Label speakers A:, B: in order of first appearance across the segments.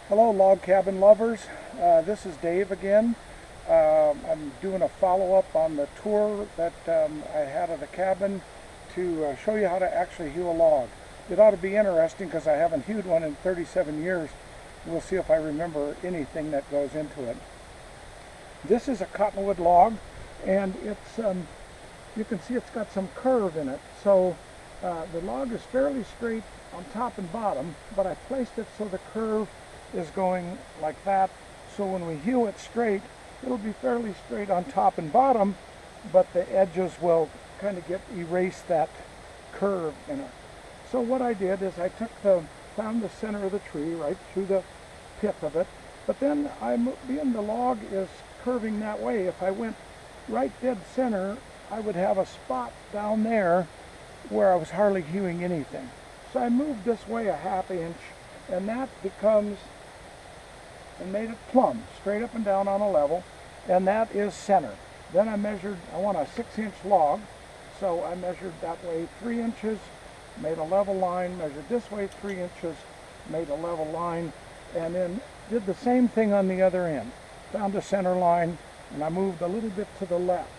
A: Hello log cabin lovers, this is Dave again. I'm doing a follow-up on the tour that I had of the cabin to show you how to actually hew a log. It ought to be interesting because I haven't hewed one in 37 years. We'll see if I remember anything that goes into it. This is a cottonwood log, and it's you can see it's got some curve in it. So the log is fairly straight on top and bottom, but I placed it so the curve is going like that, so when we hew it straight, it'll be fairly straight on top and bottom, but the edges will kind of erase that curve in it. So what I did is I found the center of the tree right through the pith of it, but then being the log is curving that way, if I went right dead center, I would have a spot down there where I was hardly hewing anything. So I moved this way a ½ inch, and that becomes, and made it plumb, straight up and down on a level, and that is center. Then I want a 6-inch log, so I measured that way 3 inches, made a level line, measured this way 3 inches, made a level line, and then did the same thing on the other end. Found a center line, and I moved a little bit to the left.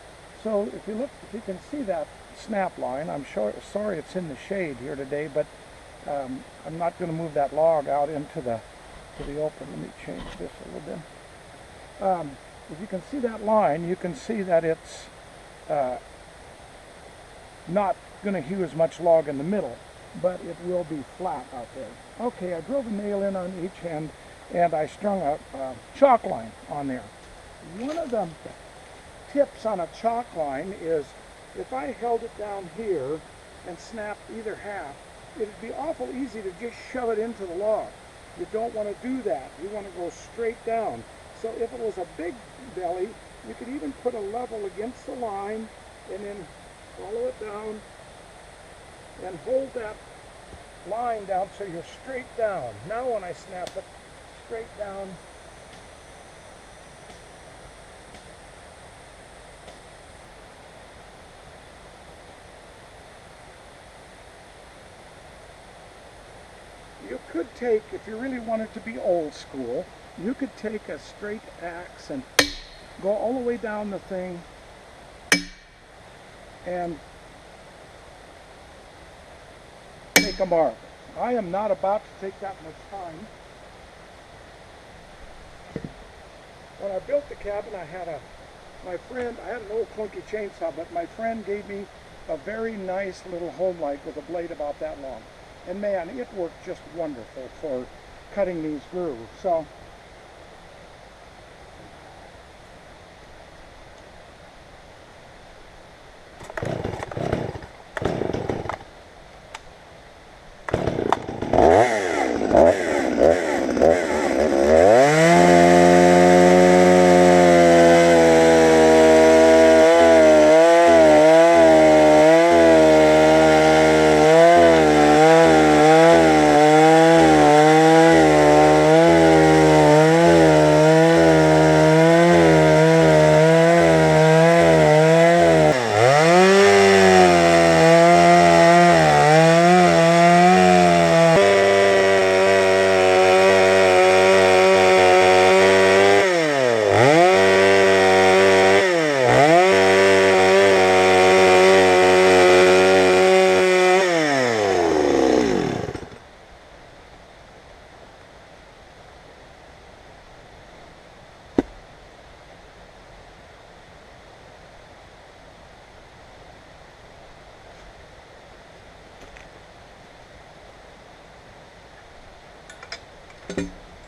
A: So if you can see that snap line, I'm sorry it's in the shade here today, but I'm not going to move that log out into the open. Let me change this a little bit. If you can see that line, you can see that it's not going to hew as much log in the middle, but it will be flat out there. Okay, I drove a nail in on each end, and I strung a chalk line on there. One of the tips on a chalk line is if I held it down here and snapped either half, it'd be awful easy to just shove it into the log. You don't want to do that. You want to go straight down. So if it was a big belly, you could even put a level against the line and then follow it down and hold that line down so you're straight down. Now when I snap it straight down, you could take, if you really wanted to be old school, you could take a straight axe and go all the way down the thing and make a mark. I am not about to take that much time. When I built the cabin, I had an old clunky chainsaw, but my friend gave me a very nice little home light with a blade about that long. And man, it worked just wonderful for cutting these grooves. So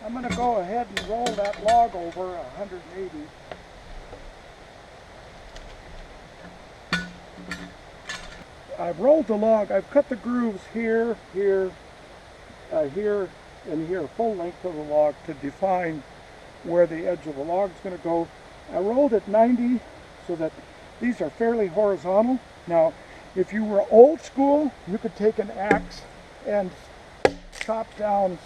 A: I'm going to go ahead and roll that log over 180. I've rolled the log. I've cut the grooves here, here, here, and here, full length of the log to define where the edge of the log is going to go. I rolled it 90 so that these are fairly horizontal. Now, if you were old school, you could take an axe and chop down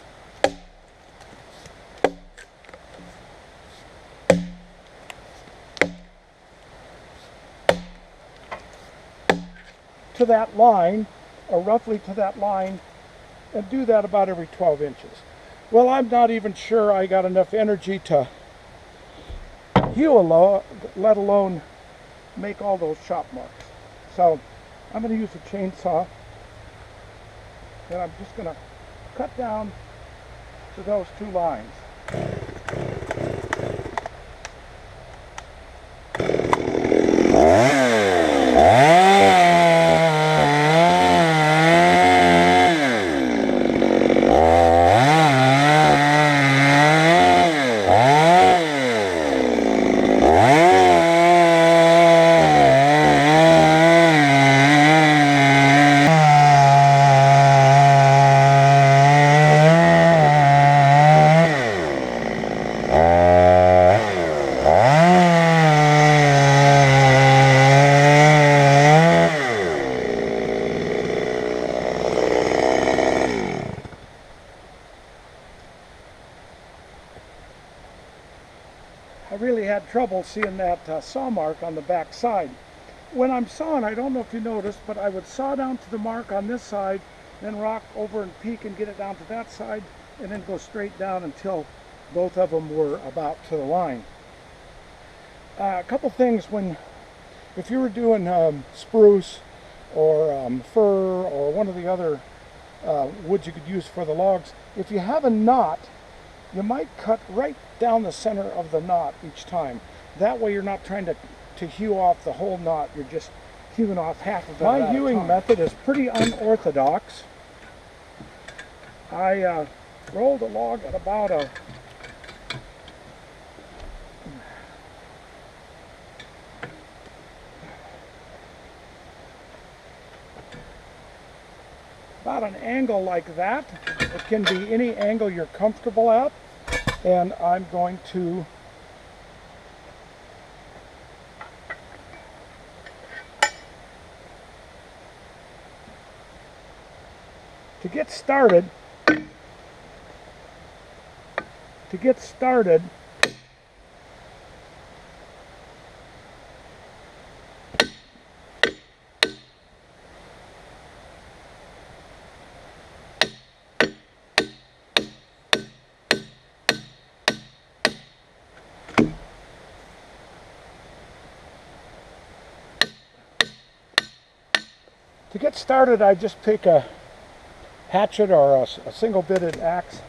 A: to that line, or roughly to that line, and do that about every 12 inches. Well, I'm not even sure I got enough energy to hew a log, let alone make all those chop marks. So I'm going to use a chainsaw, and I'm just going to cut down to those two lines. I really had trouble seeing that saw mark on the back side. When I'm sawing, I don't know if you noticed, but I would saw down to the mark on this side, then rock over and peek and get it down to that side, and then go straight down until both of them were about to the line. A couple things if you were doing spruce or fir or one of the other woods you could use for the logs, if you have a knot, you might cut right down the center of the knot each time. That way you're not trying to hew off the whole knot, you're just hewing off half of it. My hewing method is pretty unorthodox. I rolled a log at about an angle like that. It can be any angle you're comfortable at, and I'm going to get started. I just pick a hatchet or a single-bitted axe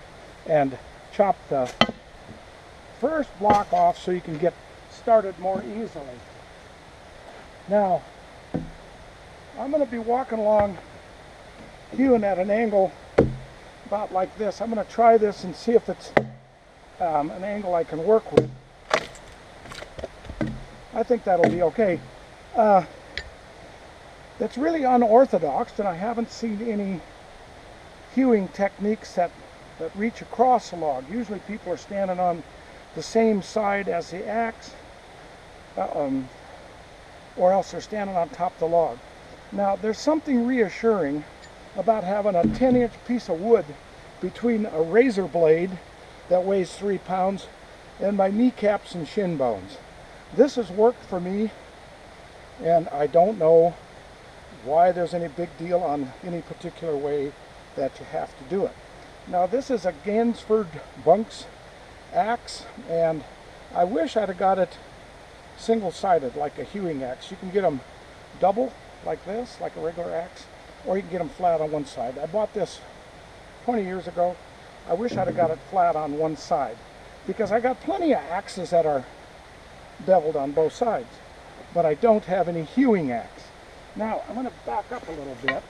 A: and chop the first block off so you can get started more easily. Now, I'm going to be walking along hewing at an angle about like this. I'm going to try this and see if it's an angle I can work with. I think that'll be okay. That's really unorthodox, and I haven't seen any hewing techniques that reach across a log. Usually people are standing on the same side as the axe, or else they're standing on top of the log. Now, there's something reassuring about having a 10-inch piece of wood between a razor blade that weighs 3 pounds and my kneecaps and shin bones. This has worked for me, and I don't know why there's any big deal on any particular way that you have to do it. Now, this is a Gansford Bunks axe, and I wish I'd have got it single-sided like a hewing axe. You can get them double like this, like a regular axe, or you can get them flat on one side. I bought this 20 years ago. I wish I'd have got it flat on one side, because I got plenty of axes that are beveled on both sides, but I don't have any hewing axe. Now, I'm going to back up a little bit.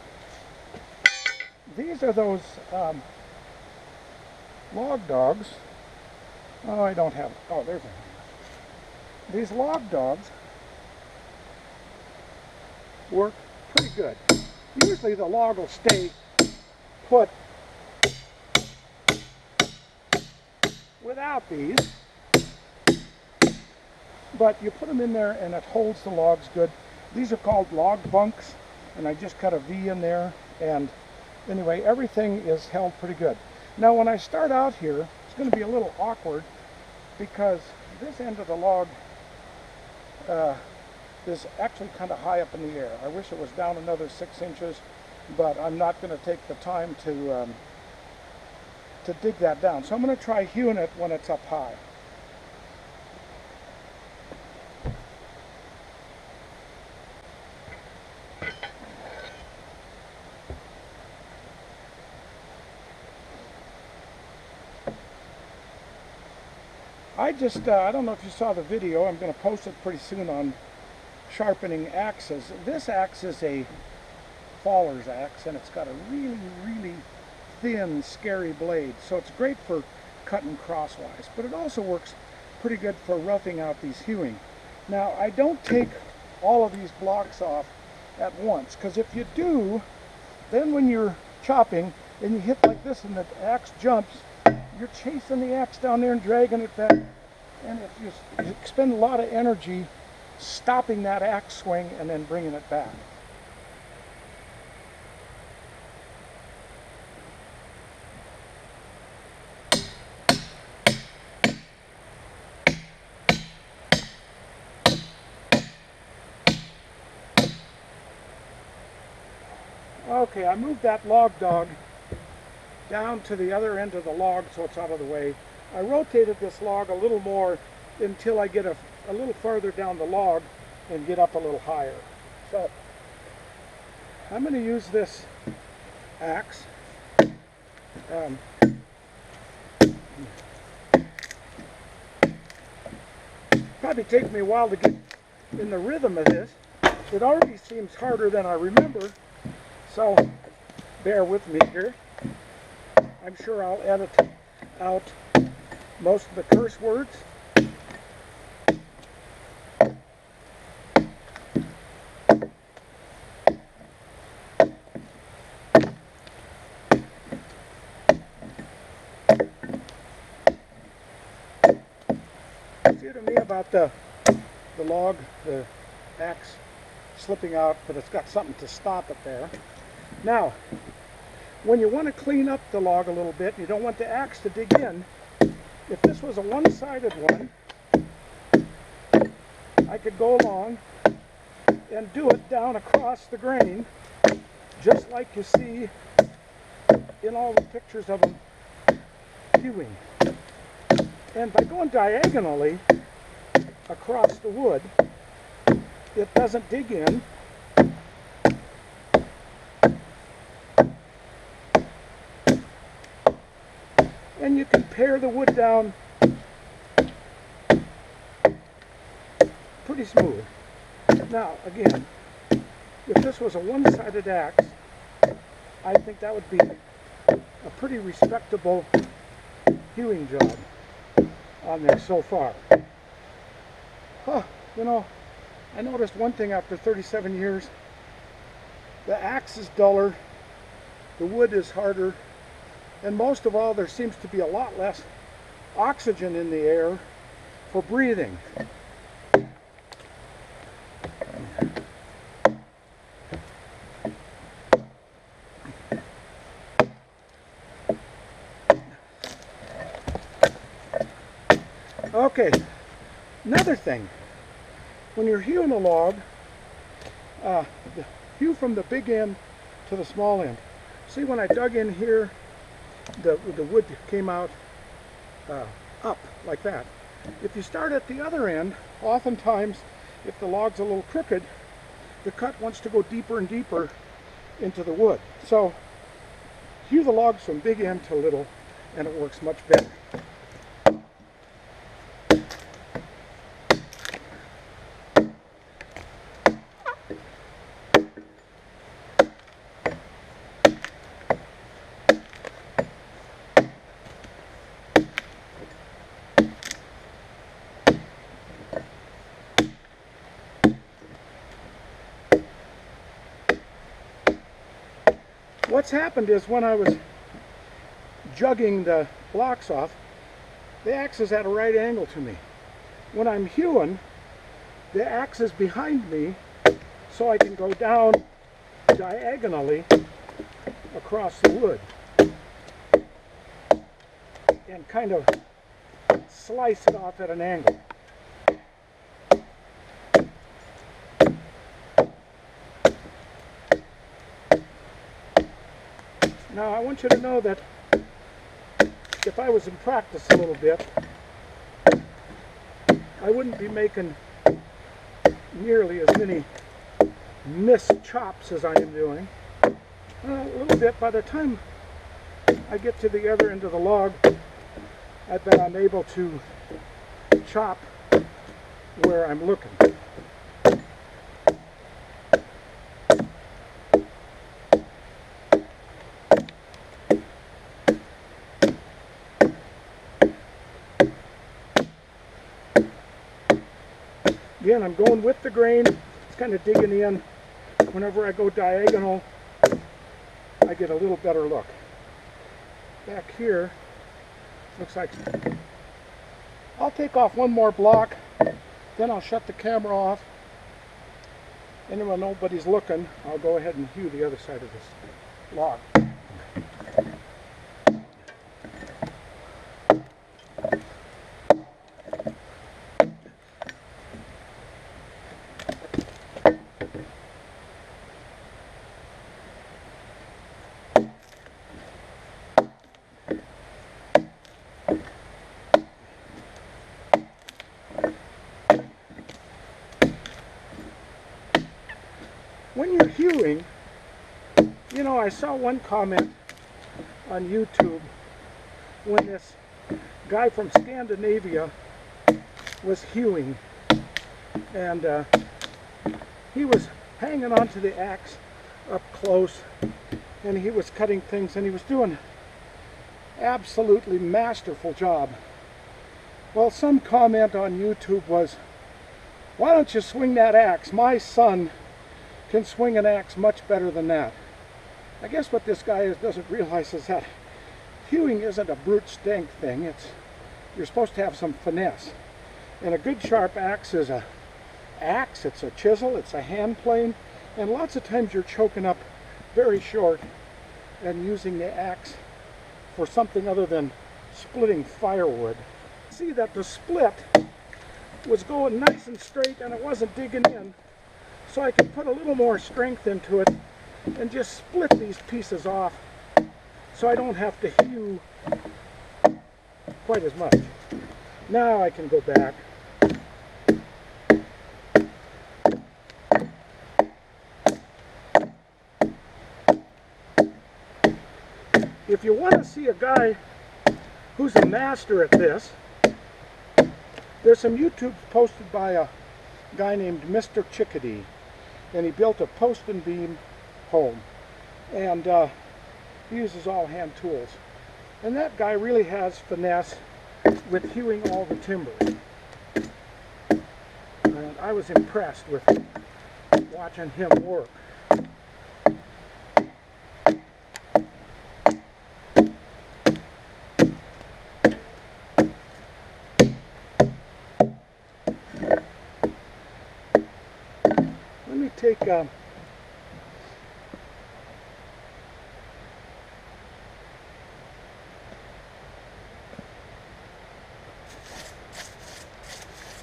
A: These are those log dogs. Oh, I don't have, oh, there's a, these log dogs work pretty good. Usually the log will stay put without these, but you put them in there and it holds the logs good. These are called log bunks, and I just cut a V in there, and anyway, everything is held pretty good. Now, when I start out here, it's going to be a little awkward because this end of the log is actually kind of high up in the air. I wish it was down another 6 inches, but I'm not going to take the time to to dig that down. So I'm going to try hewing it when it's up high. I don't know if you saw the video, I'm going to post it pretty soon on sharpening axes. This axe is a faller's axe, and it's got a really, really thin, scary blade. So it's great for cutting crosswise, but it also works pretty good for roughing out these hewing. Now, I don't take all of these blocks off at once, because if you do, then when you're chopping and you hit like this and the axe jumps, you're chasing the axe down there and dragging it back, and if you expend a lot of energy stopping that axe swing and then bringing it back. Okay, I moved that log dog down to the other end of the log so it's out of the way. I rotated this log a little more until I get a little farther down the log and get up a little higher. So I'm going to use this axe. Probably take me a while to get in the rhythm of this. It already seems harder than I remember, so bear with me here. I'm sure I'll edit out most of the curse words. See what I mean about the log, the axe slipping out, but it's got something to stop it there. Now, when you want to clean up the log a little bit, you don't want the axe to dig in. If this was a one-sided one, I could go along and do it down across the grain, just like you see in all the pictures of them hewing. And by going diagonally across the wood, it doesn't dig in. And you can pare the wood down pretty smooth. Now, again, if this was a one-sided axe, I think that would be a pretty respectable hewing job on there so far. Huh, you know, I noticed one thing after 37 years. The axe is duller, the wood is harder, and most of all, there seems to be a lot less oxygen in the air for breathing. Okay, another thing. When you're hewing a log, hew from the big end to the small end. See, when I dug in here, the wood came out up like that. If you start at the other end, oftentimes, if the log's a little crooked, the cut wants to go deeper and deeper into the wood. So, hew the logs from big end to little, and it works much better. What's happened is when I was jugging the blocks off, the axe is at a right angle to me. When I'm hewing, the axe is behind me, so I can go down diagonally across the wood and kind of slice it off at an angle. Now I want you to know that if I was in practice a little bit, I wouldn't be making nearly as many missed chops as I am doing. A little bit, by the time I get to the other end of the log, I bet I'm able to chop where I'm looking. Again, I'm going with the grain. It's kind of digging in. Whenever I go diagonal, I get a little better look. Back here, looks like I'll take off one more block, then I'll shut the camera off, and then when nobody's looking, I'll go ahead and hew the other side of this log. When you're hewing, you know, I saw one comment on YouTube when this guy from Scandinavia was hewing, and he was hanging onto the axe up close, and he was cutting things, and he was doing an absolutely masterful job. Well, some comment on YouTube was, why don't you swing that axe? My son can swing an axe much better than that. I guess what this guy doesn't realize is that hewing isn't a brute strength thing. You're supposed to have some finesse. And a good sharp axe is a axe, it's a chisel, it's a hand plane, and lots of times you're choking up very short and using the axe for something other than splitting firewood. See that the split was going nice and straight and it wasn't digging in. So I can put a little more strength into it and just split these pieces off so I don't have to hew quite as much. Now I can go back. If you want to see a guy who's a master at this, there's some YouTubes posted by a guy named Mr. Chickadee, and he built a post and beam home, and he uses all hand tools, and that guy really has finesse with hewing all the timber, and I was impressed with watching him work. Take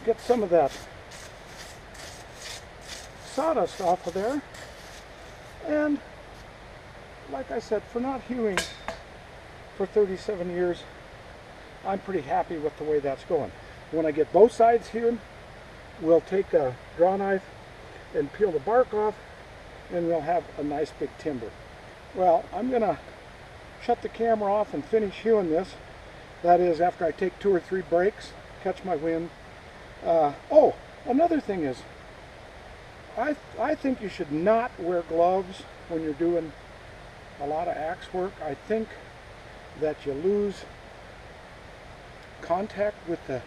A: get some of that sawdust off of there, and like I said, for not hewing for 37 years, I'm pretty happy with the way that's going. When I get both sides hewn, we'll take a draw knife and peel the bark off, and we'll have a nice big timber. Well, I'm gonna shut the camera off and finish hewing this. That is, after I take 2 or 3 breaks, catch my wind. Oh, another thing is, I think you should not wear gloves when you're doing a lot of axe work. I think that you lose contact with the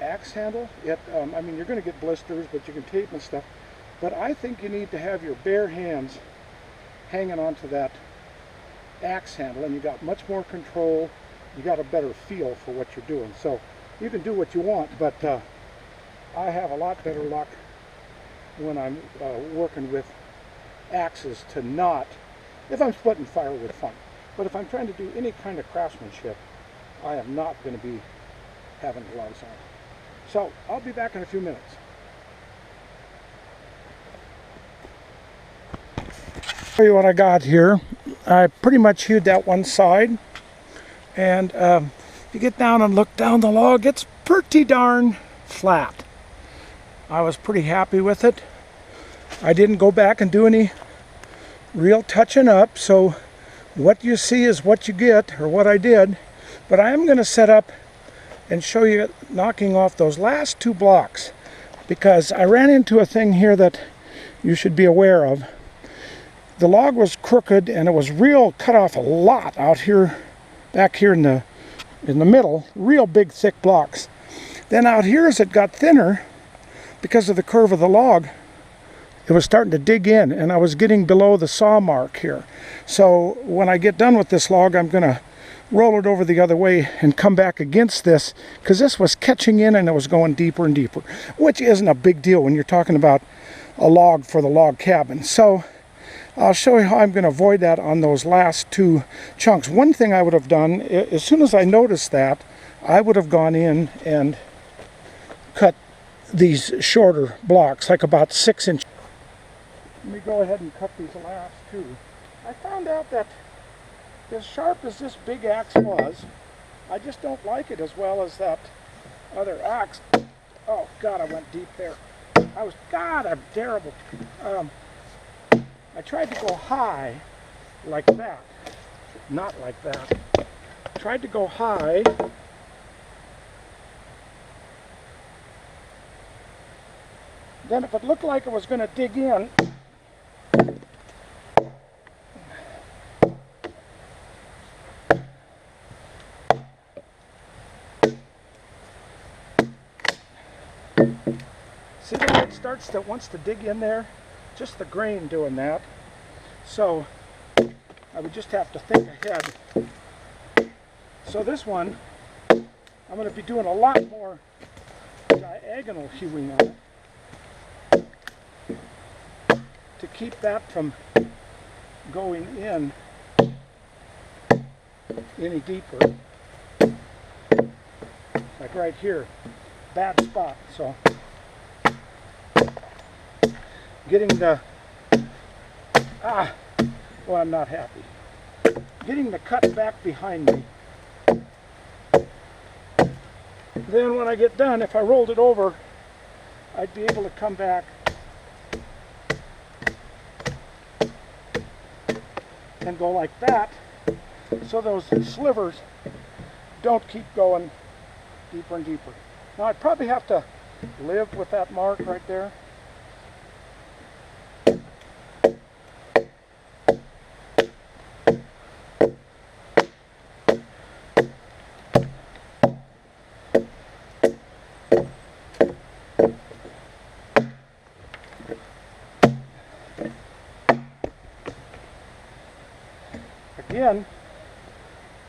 A: axe handle. I mean, you're going to get blisters, but you can tape and stuff. But I think you need to have your bare hands hanging onto that axe handle, and you got much more control. You got a better feel for what you're doing. So you can do what you want, but I have a lot better luck when I'm working with axes to not, if I'm splitting firewood, fine. But if I'm trying to do any kind of craftsmanship, I am not going to be having gloves on. So I'll be back in a few minutes. Show you what I got here. I pretty much hewed that one side. And if you get down and look down the log, it's pretty darn flat. I was pretty happy with it. I didn't go back and do any real touching up, so what you see is what you get, or what I did. But I am going to set up and show you knocking off those last 2 blocks, because I ran into a thing here that you should be aware of. The log was crooked and it was real cut off a lot out here, back here in the middle, real big thick blocks. Then out here, as it got thinner, because of the curve of the log, it was starting to dig in, and I was getting below the saw mark here. So when I get done with this log, I'm going to roll it over the other way and come back against this, because this was catching in and it was going deeper and deeper, which isn't a big deal when you're talking about a log for the log cabin. So I'll show you how I'm going to avoid that on those last 2 chunks. One thing I would have done, as soon as I noticed that, I would have gone in and cut these shorter blocks, like about 6 inches. Let me go ahead and cut these last 2. I found out that as sharp as this big axe was, I just don't like it as well as that other axe. Oh God, I went deep there. I'm terrible. I tried to go high like that, not like that. Tried to go high. Then if it looked like it was going to dig in, see that it wants to dig in there? Just the grain doing that. So I would just have to think ahead. So this one, I'm going to be doing a lot more diagonal hewing on it to keep that from going in any deeper. Like right here, bad spot. So getting the, well, I'm not happy. Getting the cut back behind me. Then when I get done, if I rolled it over, I'd be able to come back and go like that, so those slivers don't keep going deeper and deeper. Now I'd probably have to live with that mark right there. Again,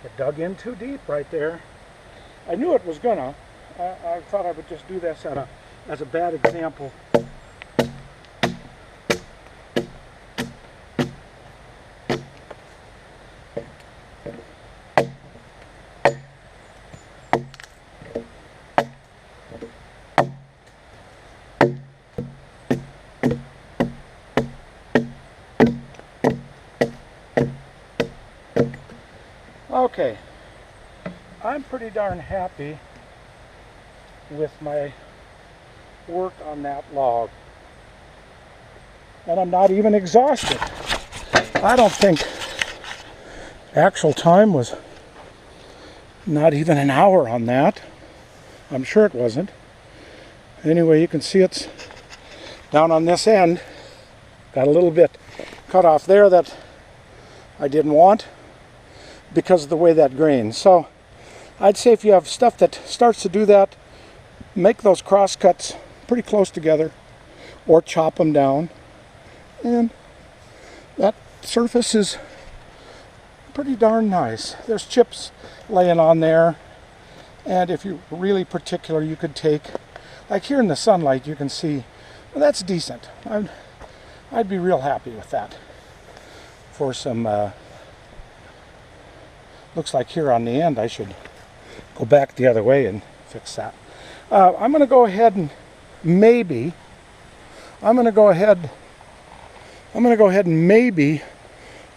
A: it dug in too deep right there. I knew it was gonna. I thought I would just do this as a bad example. Okay, I'm pretty darn happy with my work on that log, and I'm not even exhausted. I don't think actual time was not even an hour on that. I'm sure it wasn't. Anyway, you can see it's down on this end. Got a little bit cut off there that I didn't want because of the way that grains. So I'd say if you have stuff that starts to do that, make those cross cuts pretty close together or chop them down, and that surface is pretty darn nice. There's chips laying on there, and if you're really particular, you could take, like here in the sunlight, you can see, well, that's decent. I'd be real happy with that for some looks like here on the end I should go back the other way and fix that. I'm going to go ahead and maybe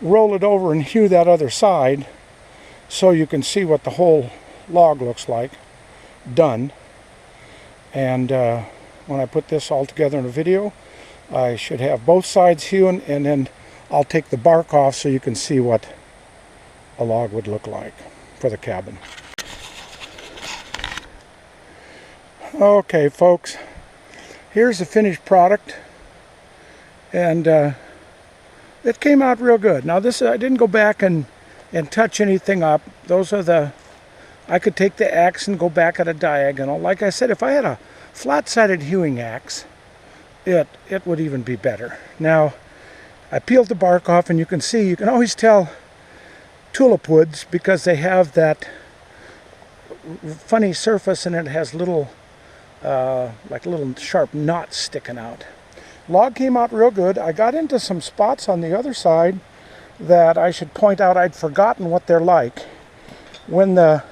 A: roll it over and hew that other side so you can see what the whole log looks like done. And when I put this all together in a video, I should have both sides hewn, and then I'll take the bark off so you can see what a log would look like for the cabin. Okay folks, here's the finished product, and it came out real good. Now this, I didn't go back and touch anything up. Those are the, I could take the axe and go back at a diagonal. Like I said, if I had a flat-sided hewing axe, it would even be better. Now I peeled the bark off, and you can see, you can always tell tulip woods because they have that funny surface, and it has little like little sharp knots sticking out. Log came out real good. I got into some spots on the other side that I should point out I'd forgotten what they're like. When the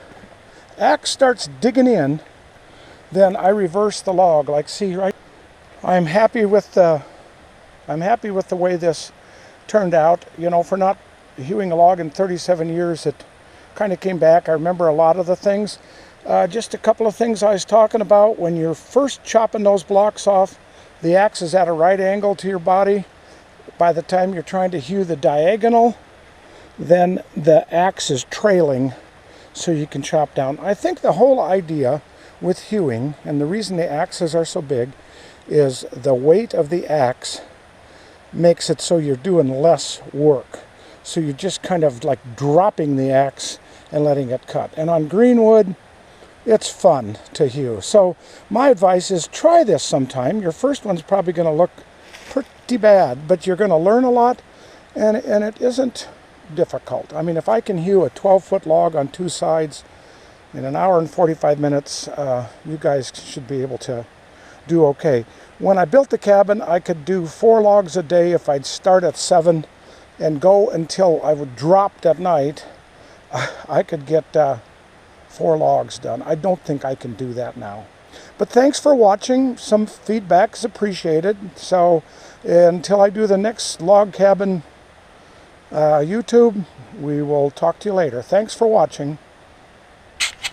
A: axe starts digging in, then I reverse the log. Like, see, right? I'm happy with the way this turned out. You know, for not hewing a log in 37 years, it kind of came back. I remember a lot of the things. Just a couple of things I was talking about. When you're first chopping those blocks off, the axe is at a right angle to your body. By the time you're trying to hew the diagonal, then the axe is trailing so you can chop down. I think the whole idea with hewing, and the reason the axes are so big, is the weight of the axe makes it so you're doing less work. So you're just kind of like dropping the axe and letting it cut. And on green wood, it's fun to hew. So my advice is try this sometime. Your first one's probably going to look pretty bad, but you're going to learn a lot, and it isn't difficult. I mean, if I can hew a 12-foot log on two sides in an hour and 45 minutes, you guys should be able to do okay. When I built the cabin, I could do 4 logs a day if I'd start at 7 and go until I would drop at night. I could get 4 logs done. I don't think I can do that now. But thanks for watching. Some feedback is appreciated. So until I do the next log cabin YouTube, we will talk to you later. Thanks for watching.